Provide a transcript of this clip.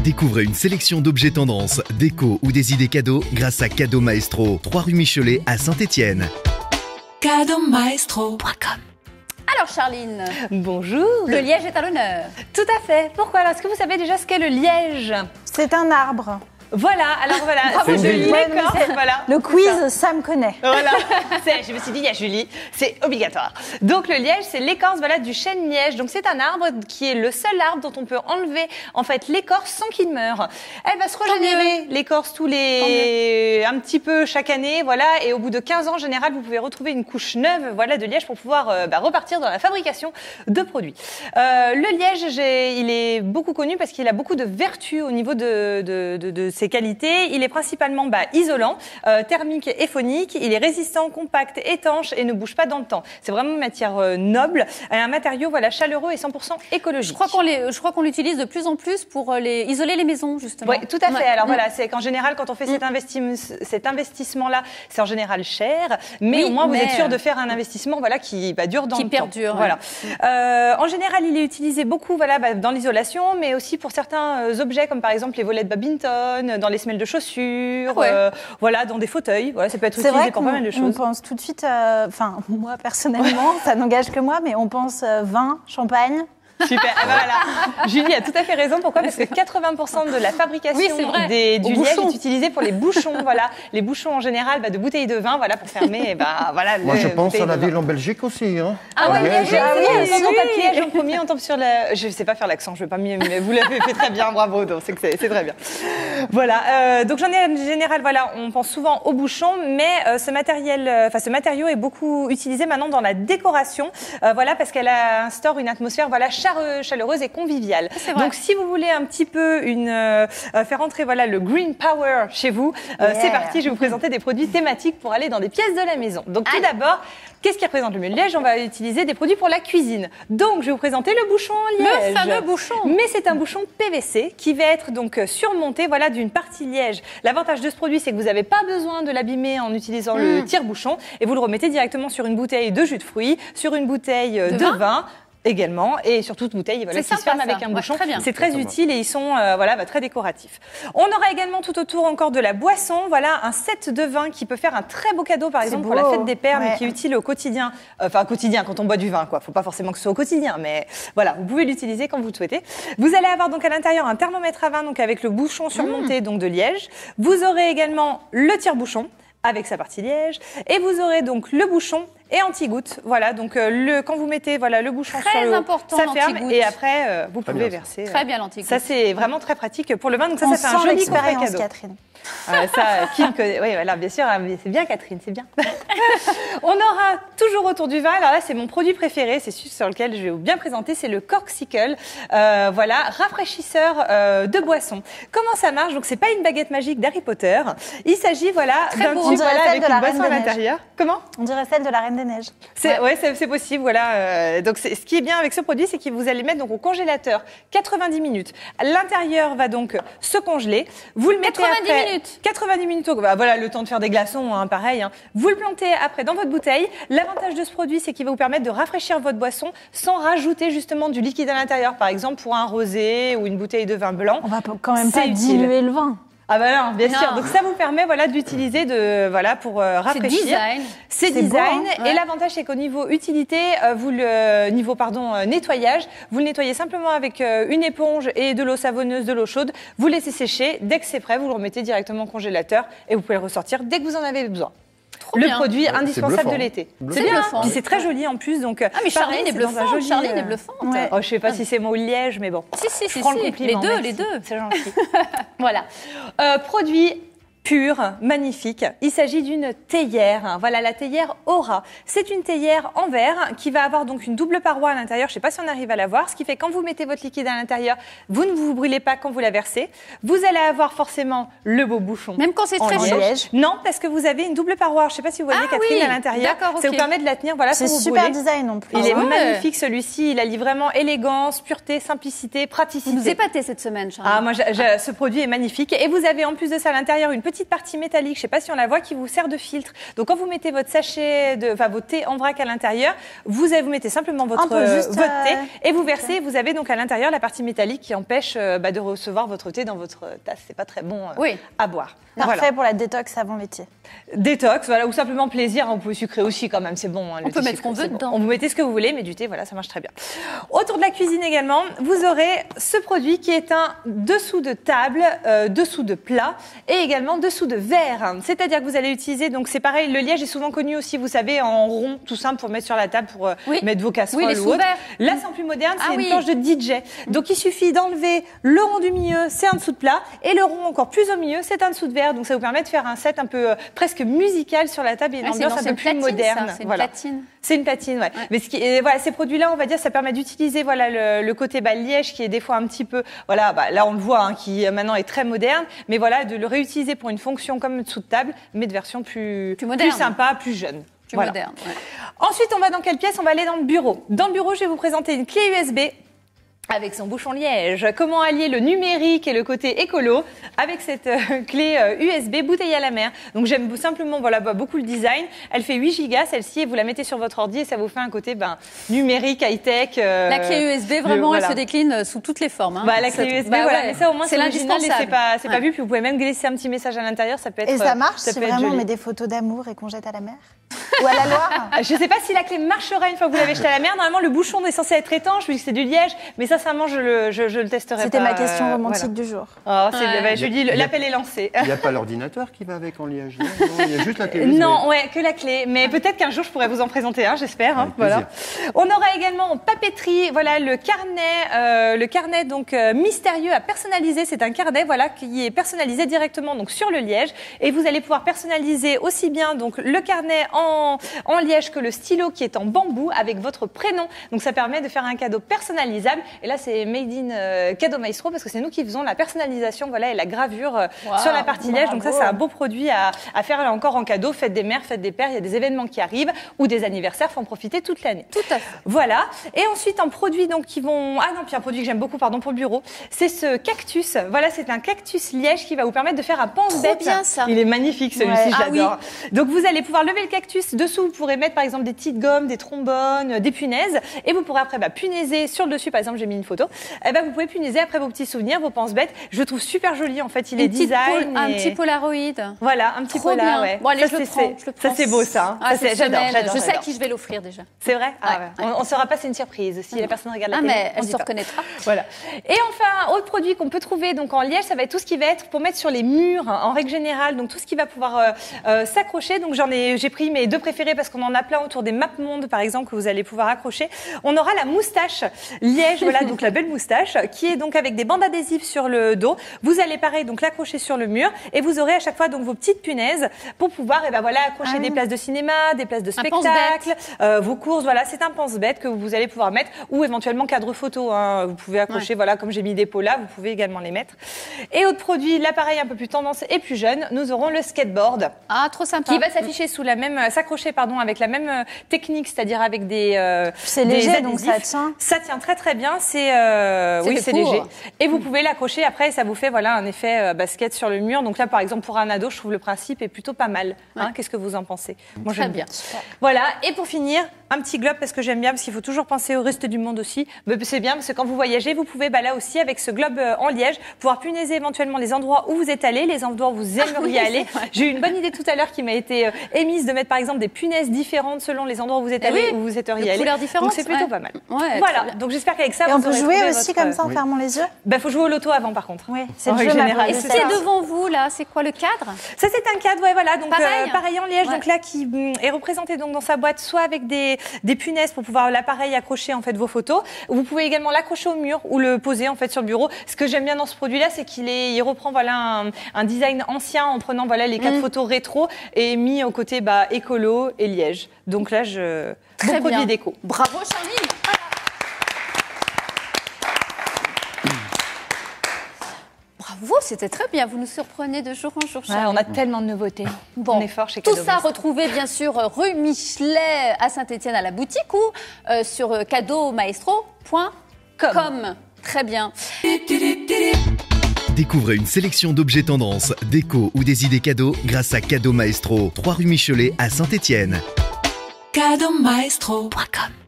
Découvrez une sélection d'objets tendances, déco ou des idées cadeaux grâce à Cadeau Maestro, 3 rue Michelet à Saint-Étienne. Cadeaumaestro.com. Alors Charline, bonjour. Le liège est à l'honneur. Tout à fait. Pourquoi? Alors, est-ce que vous savez déjà ce qu'est le liège? C'est un arbre. Voilà, alors voilà, c'est de l'écorce, voilà. Le quiz, ça me connaît. Voilà, je me suis dit, il y a Julie, c'est obligatoire. Donc le liège, c'est l'écorce voilà, du chêne liège. Donc c'est un arbre qui est le seul arbre dont on peut enlever en fait l'écorce sans qu'il meure. Elle va se régénérer l'écorce un petit peu chaque année, voilà. Et au bout de 15 ans, en général, vous pouvez retrouver une couche neuve, voilà, de liège pour pouvoir repartir dans la fabrication de produits. Le liège, il est beaucoup connu parce qu'il a beaucoup de vertus au niveau de ses qualités. Il est principalement isolant, thermique et phonique. Il est résistant, compact, étanche et ne bouge pas dans le temps. C'est vraiment une matière noble, un matériau chaleureux et 100% écologique. Je crois qu'on l'utilise de plus en plus pour isoler les maisons, justement. Oui, tout à fait. Alors voilà, c'est qu'en général, quand on fait cet investissement-là, c'est en général cher, mais au moins vous êtes sûr de faire un investissement qui dure dans le temps. Qui perdure. Voilà. En général, il est utilisé beaucoup dans l'isolation, mais aussi pour certains objets, comme par exemple les volets de badminton, dans les semelles de chaussures, dans des fauteuils. Voilà, ça peut être utilisé pour pas mal de choses. On pense tout de suite, moi personnellement, ça n'engage que moi, mais on pense vin, champagne. Super, voilà. Julie a tout à fait raison. Pourquoi? Parce que 80% de la fabrication du liège est utilisée pour les bouchons. Voilà, les bouchons en général de bouteilles de vin, pour fermer. Moi, je pense à la ville en Belgique aussi. Hein. Ah oui, on tape liège en premier, on tombe sur la. Je ne sais pas faire l'accent, je ne vais pas mieux, mais vous l'avez fait très bien, bravo. Donc c'est très bien. Voilà. Donc j'en ai en général. Voilà, on pense souvent aux bouchons, mais ce matériau est beaucoup utilisé maintenant dans la décoration. Parce qu'elle instaure une atmosphère chaleureuse et conviviale. Donc si vous voulez un petit peu faire entrer le green power chez vous, c'est parti, je vais vous présenter des produits thématiques pour aller dans des pièces de la maison. Donc tout d'abord, qu'est-ce qui représente le liège? On va utiliser des produits pour la cuisine. Donc je vais vous présenter le bouchon en liège. Le fameux bouchon. Mais c'est un bouchon PVC qui va être donc surmonté d'une partie liège. L'avantage de ce produit, c'est que vous n'avez pas besoin de l'abîmer en utilisant le tire-bouchon et vous le remettez directement sur une bouteille de jus de fruits, sur une bouteille de vin. Également, et sur toute bouteille qui se ferme avec un bouchon. C'est très utile et ils sont très décoratifs. On aura également tout autour encore de la boisson, un set de vin qui peut faire un très beau cadeau, par exemple pour la fête des pères, mais qui est utile au quotidien. Enfin, quotidien quand on boit du vin, quoi. Faut pas forcément que ce soit au quotidien, mais voilà, vous pouvez l'utiliser quand vous le souhaitez. Vous allez avoir donc à l'intérieur un thermomètre à vin, donc avec le bouchon surmonté donc de liège. Vous aurez également le tire-bouchon avec sa partie liège, et vous aurez donc le bouchon et anti-goutte. Voilà, donc quand vous mettez le bouchon sur l'eau, ça ferme et après vous pouvez verser. Très bien l'anti-goutte. Ça c'est vraiment très pratique pour le vin, donc ça fait un joli coffret cadeau. Catherine. Kim connaît. Oui, voilà, bien sûr, c'est bien Catherine, c'est bien. On aura toujours autour du vin. Alors là, c'est mon produit préféré, c'est celui sur lequel je vais vous bien présenter, c'est le Corkcicle. Rafraîchisseur de boisson. Comment ça marche? Donc c'est pas une baguette magique d'Harry Potter. Il s'agit d'un tube avec une boisson à l'intérieur. Comment? On dirait celle de la Reine des Neiges. C'est possible, voilà. Donc ce qui est bien avec ce produit, c'est que vous allez mettre donc au congélateur 90 minutes. L'intérieur va donc se congeler. Vous le mettez 90 minutes. Le temps de faire des glaçons, pareil. Vous le plantez après dans votre bouteille. L'avantage de ce produit, c'est qu'il va vous permettre de rafraîchir votre boisson sans rajouter justement du liquide à l'intérieur. Par exemple, pour un rosé ou une bouteille de vin blanc. On va quand même pas diluer le vin. Ah non, bien sûr. Donc ça vous permet d'utiliser pour rafraîchir. C'est design. Et l'avantage c'est qu'au niveau utilité, nettoyage, vous le nettoyez simplement avec une éponge et de l'eau savonneuse, de l'eau chaude. Vous laissez sécher. Dès que c'est prêt, vous le remettez directement au congélateur et vous pouvez le ressortir dès que vous en avez besoin. Produit indispensable de l'été. C'est bien. Puis c'est très joli en plus. Donc, mais Charline est bluffante. Charline est bluffante. Je sais pas si c'est moi ou le liège, mais bon. Si. Je prends le compliment. Les deux. C'est gentil. Voilà. Produit pur, magnifique. Il s'agit d'une théière. Voilà, la théière Aura. C'est une théière en verre qui va avoir donc une double paroi à l'intérieur. Je ne sais pas si on arrive à la voir. Ce qui fait quand vous mettez votre liquide à l'intérieur, vous ne vous brûlez pas quand vous la versez. Vous allez avoir forcément le beau bouchon. Même quand c'est très chaud. Non, parce que vous avez une double paroi. Je ne sais pas si vous voyez Catherine à l'intérieur. Ça vous permet de la tenir. Voilà, c'est super design en plus. Il est magnifique celui-ci. Il allie vraiment élégance, pureté, simplicité, praticité. Vous nous épatez cette semaine, Charline. Moi, ce produit est magnifique. Et vous avez en plus de ça à l'intérieur une petite petite partie métallique, je ne sais pas si on la voit, qui vous sert de filtre. Donc quand vous mettez votre sachet, votre thé en vrac à l'intérieur, vous mettez simplement votre thé et vous versez. Vous avez donc à l'intérieur la partie métallique qui empêche de recevoir votre thé dans votre tasse. C'est pas très bon à boire. Parfait pour la détox avant l'été. Détox, voilà, ou simplement plaisir. Vous pouvez sucrer aussi quand même, c'est bon. On peut mettre ce qu'on veut dedans. On vous mettez ce que vous voulez, mais du thé, voilà, ça marche très bien. Autour de la cuisine également, vous aurez ce produit qui est un dessous de table, dessous de plat et également dessous de verre. C'est-à-dire que vous allez utiliser, donc c'est pareil, le liège est souvent connu aussi, vous savez, en rond, tout simple pour mettre sur la table pour mettre vos casseroles ou autre. Là, c'est en plus moderne, c'est une planche de DJ. Donc il suffit d'enlever le rond du milieu, c'est un dessous de plat, et le rond encore plus au milieu, c'est un dessous de verre. Donc ça vous permet de faire un set un peu presque musical sur la table et une ambiance un peu plus moderne. C'est une platine. C'est une platine, ouais. Mais voilà, ces produits-là, on va dire, ça permet d'utiliser voilà le côté liège qui est des fois un petit peu, voilà, là on le voit, qui maintenant est très moderne, mais voilà, de le réutiliser pour une fonction comme dessous de table, mais de version plus sympa, plus jeune. Plus moderne. Ouais. Ensuite, on va dans quelle pièce? On va aller dans le bureau. Dans le bureau, je vais vous présenter une clé USB. Avec son bouchon liège. Comment allier le numérique et le côté écolo avec cette clé USB bouteille à la mer. Donc j'aime simplement beaucoup le design. Elle fait 8 Go celle-ci et vous la mettez sur votre ordi et ça vous fait un côté numérique, high-tech. La clé USB, vraiment, elle se décline sous toutes les formes. Hein. La clé USB, mais ça au moins c'est original et c'est pas vu. Puis vous pouvez même glisser un petit message à l'intérieur, ça peut être. Et ça marche si vraiment on met des photos d'amour et qu'on jette à la mer ou à la Loire. Je sais pas si la clé marchera une fois que vous l'avez jetée à la mer. Normalement, le bouchon est censé être étanche, vu que c'est du liège, mais sincèrement, je le testerai pas. C'était ma question romantique du jour. Oh, je dis, l'appel est lancé. Il n'y a pas l'ordinateur qui va avec en liège, non, il y a juste la clé USB. Non, que la clé. Mais peut-être qu'un jour, je pourrais vous en présenter un, j'espère. Voilà. On aura également en papeterie, le carnet donc mystérieux à personnaliser. C'est un carnet, qui est personnalisé directement donc sur le liège, et vous allez pouvoir personnaliser aussi bien donc le carnet en liège que le stylo qui est en bambou avec votre prénom. Donc ça permet de faire un cadeau personnalisable. Et là, c'est made in Cadeau Maestro parce que c'est nous qui faisons la personnalisation et la gravure sur la partie liège. Donc ça, c'est un beau produit à faire là encore en cadeau. Fête des mères, fête des pères, il y a des événements qui arrivent ou des anniversaires, il faut en profiter toute l'année. Tout à fait. Voilà. Et ensuite, un produit puis un produit que j'aime beaucoup pour le bureau, c'est ce cactus. Voilà, c'est un cactus liège qui va vous permettre de faire un pense-bête. Trop bien ça. Il est magnifique celui-ci, j'adore. Donc vous allez pouvoir lever le cactus. Dessous, vous pourrez mettre par exemple des petites gommes, des trombones, des punaises. Et vous pourrez après punaiser sur le dessus. Par exemple, j'ai mis une photo. Vous pouvez punaiser après vos petits souvenirs, vos pense-bêtes. Je le trouve super joli en fait. Il est design. Un petit Polaroid. Voilà, un petit Polaroid. Ouais. Bon, allez, je le prends. Ça, c'est beau ça. J'adore. Je sais à qui je vais l'offrir déjà. C'est vrai. On ne saura pas, c'est une surprise. Si la personne regarde la télé, mais elle se reconnaîtra. Voilà. Et enfin, autre produit qu'on peut trouver donc en liège, ça va être tout ce qui va être pour mettre sur les murs en règle générale. Donc tout ce qui va pouvoir s'accrocher. Donc j'ai pris mes deux préférés parce qu'on en a plein autour des MapMonde par exemple que vous allez pouvoir accrocher. On aura la moustache liège, donc la belle moustache qui est donc avec des bandes adhésives sur le dos. Vous allez pareil donc l'accrocher sur le mur et vous aurez à chaque fois donc vos petites punaises pour pouvoir accrocher des places de cinéma, des places de spectacle, vos courses. Voilà, c'est un pense-bête que vous allez pouvoir mettre ou éventuellement cadre photo. Vous pouvez accrocher comme j'ai mis des pots là, vous pouvez également les mettre. Et autre produit, l'appareil un peu plus tendance et plus jeune, nous aurons le skateboard. Ah, trop sympa. Qui va s'afficher s'accrocher avec la même technique, c'est-à-dire avec des c'est léger donc ça tient. Ça tient très très bien, c'est léger. Et vous pouvez l'accrocher après, ça vous fait un effet basket sur le mur. Donc là par exemple pour un ado, je trouve le principe est plutôt pas mal. Qu'est-ce que vous en pensez? Moi j'aime bien. Voilà, et pour finir, un petit globe parce que j'aime bien, parce qu'il faut toujours penser au reste du monde aussi. C'est bien parce que quand vous voyagez, vous pouvez là aussi avec ce globe en liège pouvoir punaiser éventuellement les endroits où vous êtes allés, les endroits où vous aimeriez aller. J'ai eu une bonne idée tout à l'heure qui m'a été émise de mettre par exemple des punaises différentes selon les endroits où vous êtes allés, où vous êtes allés. Couleurs différentes. Donc c'est plutôt pas mal. Voilà, donc j'espère qu'avec ça, et on peut jouer aussi comme ça en fermant les yeux. Faut jouer au loto avant par contre. Oui, c'est le jeu général. Et c'est devant vous là, c'est quoi le cadre? Ça c'est un cadre, voilà. Donc pareil en liège, donc là qui est représenté donc dans sa boîte, soit avec des punaises pour pouvoir l'appareil accrocher en fait vos photos. Vous pouvez également l'accrocher au mur ou le poser en fait sur le bureau. Ce que j'aime bien dans ce produit-là, c'est qu'il reprend un design ancien en prenant les 4 photos rétro et mis au côté écolo et liège. Donc là, bon produit déco. Bravo Charline. Bravo, c'était très bien. Vous nous surprenez de jour en jour. On a tellement de nouveautés. Bon, on est fort chez tout Cadeau ça retrouvé bien sûr rue Michelet à Saint-Étienne à la boutique ou sur cadeaumaestro.com. Très bien. Découvrez une sélection d'objets tendance, déco ou des idées cadeaux grâce à Cadeau Maestro, 3 rue Michelet à Saint-Étienne. Cadeaumaestro.com